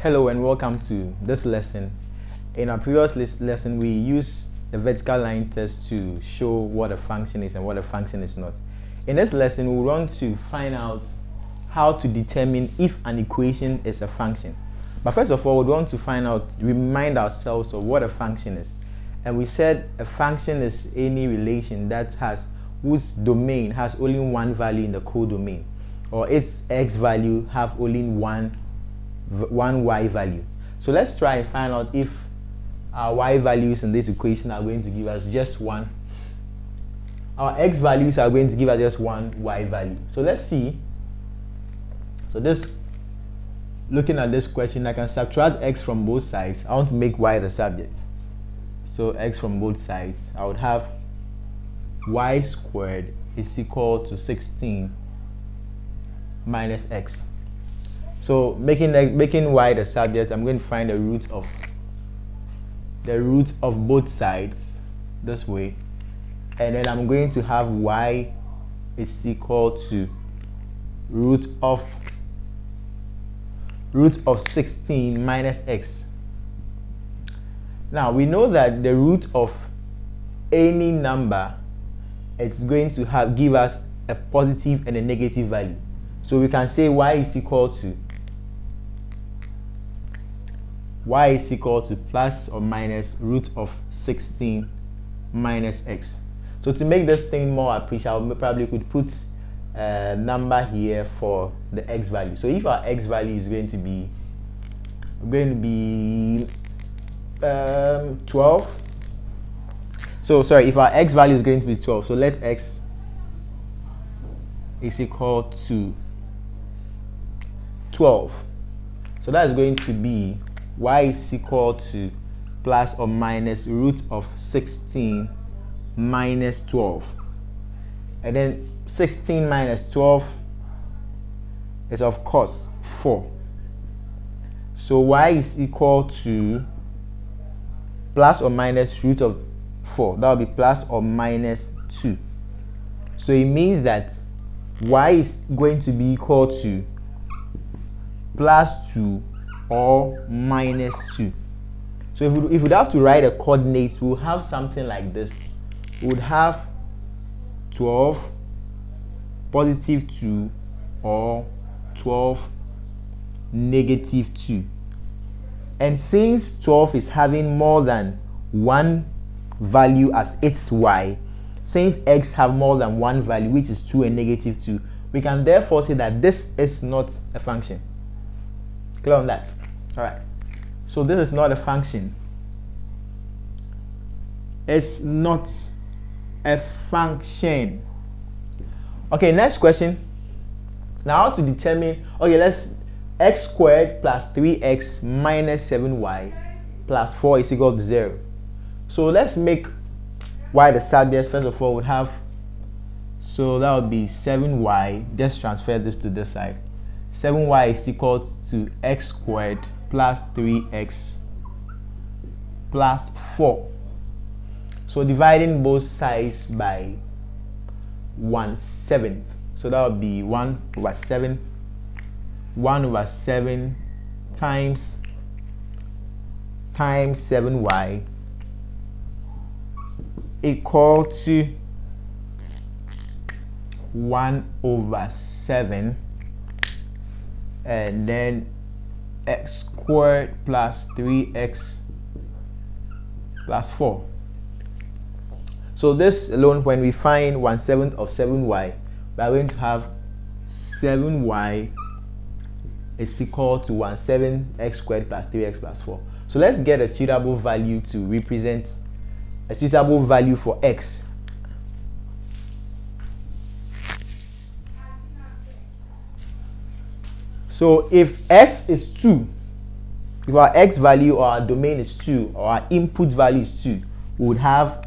Hello and welcome to this lesson. In our previous lesson, we used the vertical line test to show what a function is and what a function is not. In this lesson, we want to find out how to determine if an equation is a function. But first of all, we want to remind ourselves of what a function is. And we said a function is any relation whose domain has only one value in the codomain, or its x value have only one y value. So let's try and find out if our y values in this equation are going to give us just one. Our x values are going to give us just one y value. So let's see. So looking at this question, I can subtract x from both sides. I want to make y the subject. So x from both sides, I would have y squared is equal to 16 minus x. So making y the subject, I'm going to find the root of both sides this way, and then I'm going to have y is equal to root of 16 minus x. Now we know that the root of any number, it's going to give us a positive and a negative value. So we can say y is equal to plus or minus root of 16 minus x. So to make this thing more appreciable, we probably could put a number here for the x value. So if our x value is going to be 12. So sorry, if our x value is going to be 12, so let x is equal to 12. So that is going to be y is equal to plus or minus root of 16 minus 12. And then 16 minus 12 is of course 4. So y is equal to plus or minus root of 4. That will be plus or minus 2. So it means that y is going to be equal to plus 2 or minus 2. So if we'd have to write a coordinates, we'll have something like this. We would have 12 positive 2 or 12 negative 2. And since 12 is having more than one value as its y, since x have more than one value, which is 2 and negative 2, we can therefore say that this is not a function. Clear on that? All right. So this is not a function. It's not a function. Okay, next question. Now how to determine, let's x squared plus 3x minus 7y plus 4 is equal to 0. So let's make y the subject. First of all, so that would be 7y. Just transfer this to this side. 7y is equal to x squared plus 3x plus 4. So dividing both sides by 1/7. So that would be 1/7. 1/7 times 7y equal to 1/7, and then x squared plus 3x plus 4. So this alone, when we find 1/7 of 7y, we are going to have 7y is equal to 1/7 x squared plus 3x plus 4. So let's get a suitable value to represent a suitable value for x. So if x is 2, if our x value or our domain is 2, or our input value is 2, we would have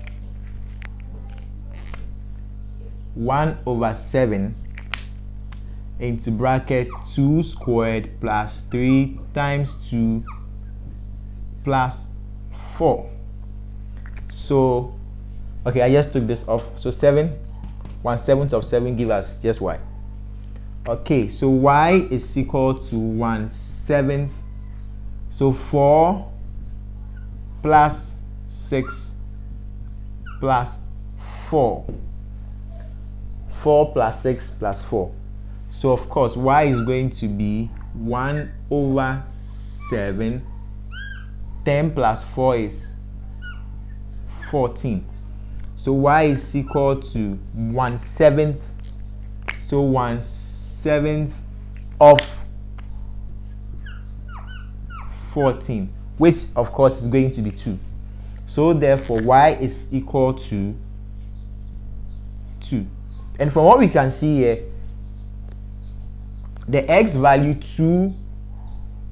1/7 into bracket 2 squared plus 3 times 2 plus 4. So okay, I just took this off. So 1/7 of 7 give us just y. Okay, so y is equal to 1/7 So 4 plus 6 plus 4. 4 plus 6 plus 4. So of course y is going to be 1 over 7. 10 plus 4 is 14. So y is equal to 1/7. So 1/7 of 14, which of course is going to be 2. So therefore y is equal to 2. And from what we can see here, the x value 2,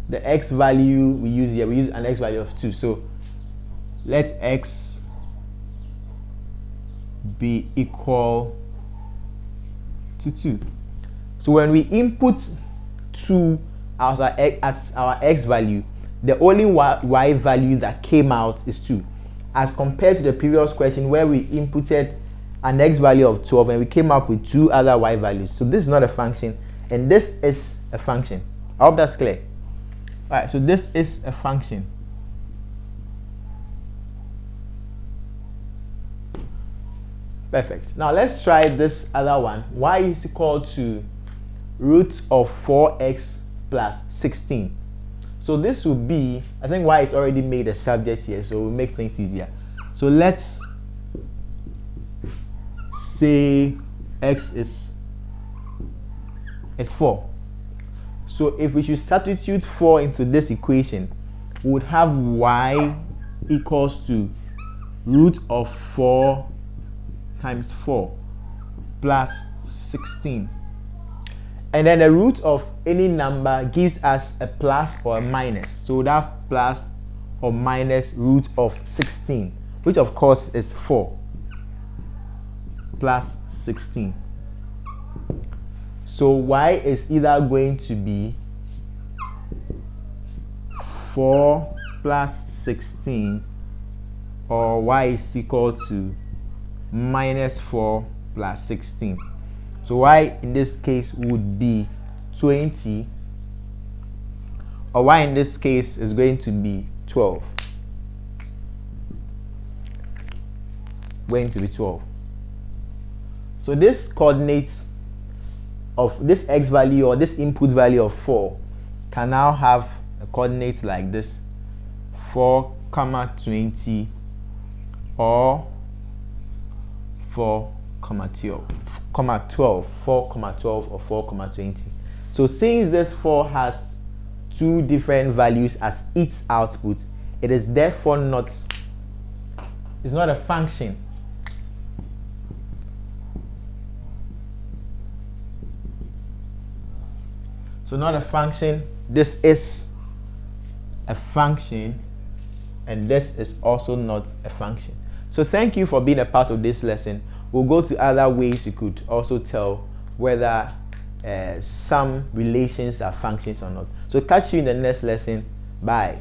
the x value we use here, we use an x value of 2. So let x be equal to 2. So when we input 2 as our x value, the only y value that came out is 2, as compared to the previous question where we inputted an x value of 12 and we came up with 2 other y values. So this is not a function and this is a function. I hope that's clear. All right, so this is a function. Perfect. Now let's try this other one. Y is equal to root of 4x plus 16. So this will be, I think y is already made a subject here, so we'll make things easier. So let's say x is 4. So if we should substitute 4 into this equation, we would have y equals to root of 4 times 4 plus 16. And then the root of any number gives us a plus or a minus. So we have plus or minus root of 16, which of course is 4 plus 16. So y is either going to be 4 plus 16 or y is equal to minus 4 plus 16. So y in this case would be 20, or y in this case is going to be 12. Going to be 12. So this coordinates of this x value or this input value of 4 can now have a coordinate like this: 4, 20 or 4, 12, 4, 12 or 4, 20. So since this 4 has 2 different values as its output, it is therefore not a function. So not a function. This is a function, and this is also not a function. So thank you for being a part of this lesson. We'll go to other ways you could also tell whether some relations are functions or not. So catch you in the next lesson. Bye.